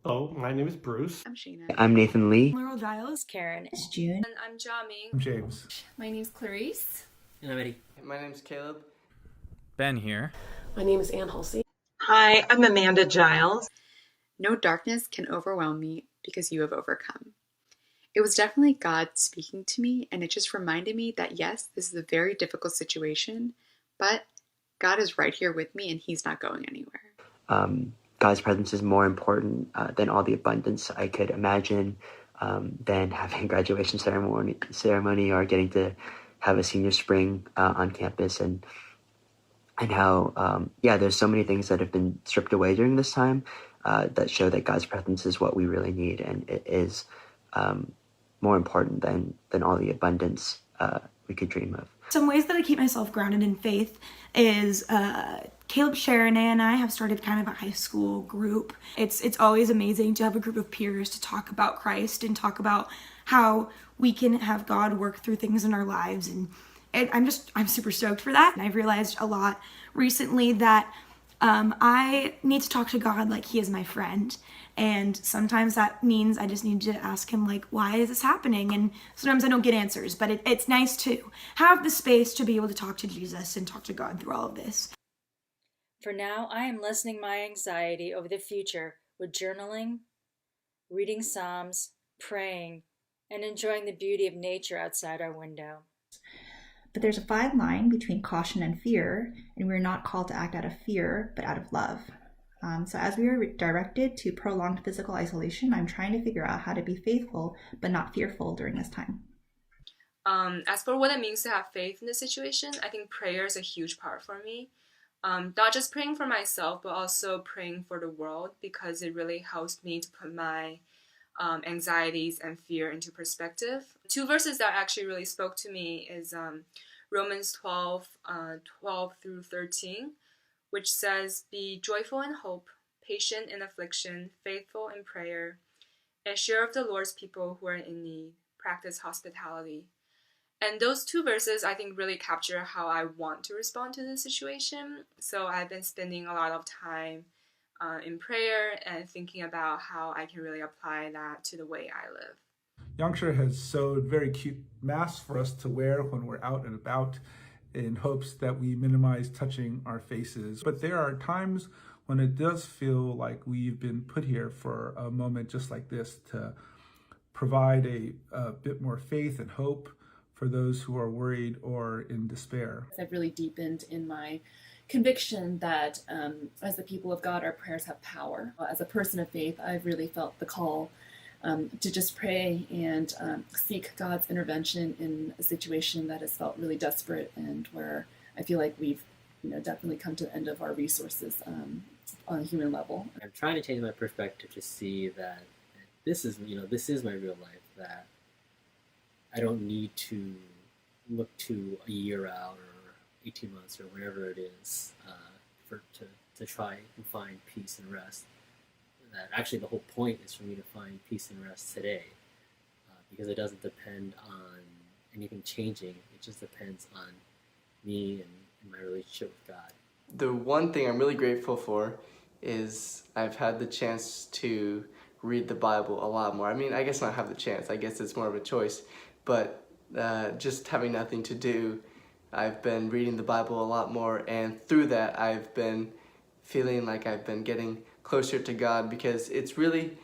Hello, my name is Bruce. I'm Sheena. I'm Nathan Lee. Laurel Giles. Karen. It's June. And I'm Jami. I'm James. My name's Clarice. And I'm Eddie. My name's Caleb. Ben here. My name is Ann Halsey. Hi, I'm Amanda Giles. No darkness can overwhelm me because you have overcome. It was definitely God speaking to me, and it just reminded me that yes, this is a very difficult situation, but God is right here with me and he's not going anywhere. God's presence is more important than all the abundance I could imagine, than having a graduation ceremony or getting to have a senior spring on campus, and how there's so many things that have been stripped away during this time that show that God's presence is what we really need, and it is more important than all the abundance we could dream of. Some ways that I keep myself grounded in faith is Caleb, Sharon, and I have started kind of a high school group. It's always amazing to have a group of peers to talk about Christ and talk about how we can have God work through things in our lives. And I'm super stoked for that. And I've realized a lot recently that I need to talk to God like he is my friend. And sometimes that means I just need to ask him, like, why is this happening? And sometimes I don't get answers, but it's nice to have the space to be able to talk to Jesus and talk to God through all of this. For now, I am lessening my anxiety over the future with journaling, reading Psalms, praying, and enjoying the beauty of nature outside our window. But there's a fine line between caution and fear, and we're not called to act out of fear, but out of love. So as we are directed to prolonged physical isolation, I'm trying to figure out how to be faithful, but not fearful during this time. As for what it means to have faith in this situation, I think prayer is a huge part for me. Not just praying for myself, but also praying for the world, because it really helps me to put my anxieties and fear into perspective. Two verses that actually really spoke to me is Romans 12 through 13, which says, "Be joyful in hope, patient in affliction, faithful in prayer, and share of the Lord's people who are in need. Practice hospitality." And those two verses, I think, really capture how I want to respond to this situation. So I've been spending a lot of time in prayer and thinking about how I can really apply that to the way I live. Youngshire has sewed very cute masks for us to wear when we're out and about in hopes that we minimize touching our faces. But there are times when it does feel like we've been put here for a moment just like this to provide a bit more faith and hope for those who are worried or in despair. I've really deepened in my conviction that as the people of God, our prayers have power. As a person of faith, I've really felt the call to just pray and seek God's intervention in a situation that has felt really desperate and where I feel like we've definitely come to the end of our resources on a human level. I'm trying to change my perspective to see that this is my real life, that I don't need to look to a year out or 18 months or whatever it is to try and find peace and rest. That actually the whole point is for me to find peace and rest today, because it doesn't depend on anything changing. It just depends on me and my relationship with God. The one thing I'm really grateful for is I've had the chance to read the Bible a lot more. I mean, I guess not have the chance. I guess it's more of a choice. But just having nothing to do, I've been reading the Bible a lot more, and through that I've been feeling like I've been getting closer to God, because it's really,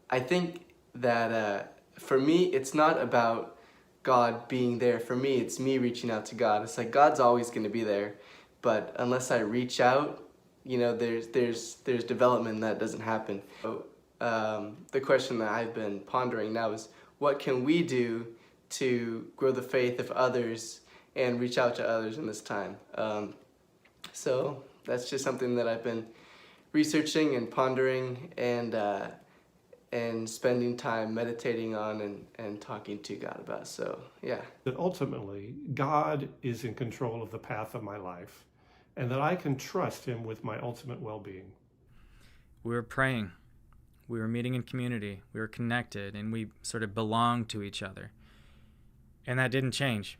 I think that for me, it's not about God being there. For me, it's me reaching out to God. It's like God's always going to be there, but unless I reach out, there's development that doesn't happen. So, the question that I've been pondering now is, what can we do to grow the faith of others and reach out to others in this time? So that's just something that I've been researching and pondering and spending time meditating on and talking to God about. So yeah. That ultimately God is in control of the path of my life, and that I can trust him with my ultimate well-being. We were praying. We were meeting in community. We were connected, and we sort of belonged to each other. And that didn't change.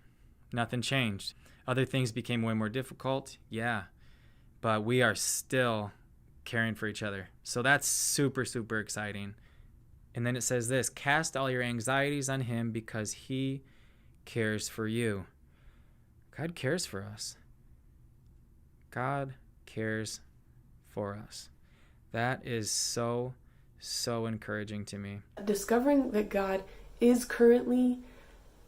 Nothing changed. Other things became way more difficult, yeah. But we are still caring for each other. So that's super, super exciting. And then it says this, cast all your anxieties on him because he cares for you. God cares for us. God cares for us. That is so, so encouraging to me. Discovering that God is currently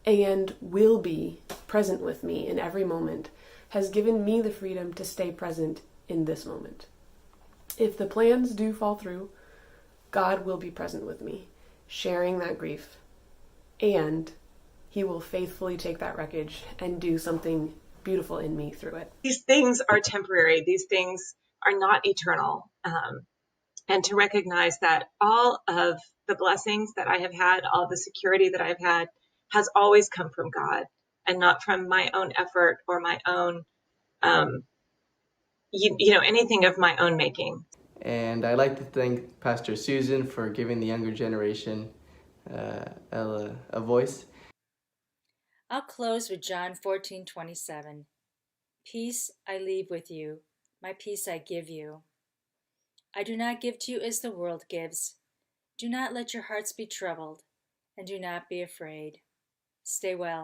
and will be present with me in every moment has given me the freedom to stay present in this moment. If the plans do fall through, God will be present with me, sharing that grief, and he will faithfully take that wreckage and do something beautiful in me through it. These things are temporary. These things are not eternal. And to recognize that all of the blessings that I have had, all the security that I've had, has always come from God and not from my own effort or my own, anything of my own making. And I'd like to thank Pastor Susan for giving the younger generation a voice. I'll close with John 14:27. Peace I leave with you, my peace I give you. I do not give to you as the world gives. Do not let your hearts be troubled, and do not be afraid. Stay well.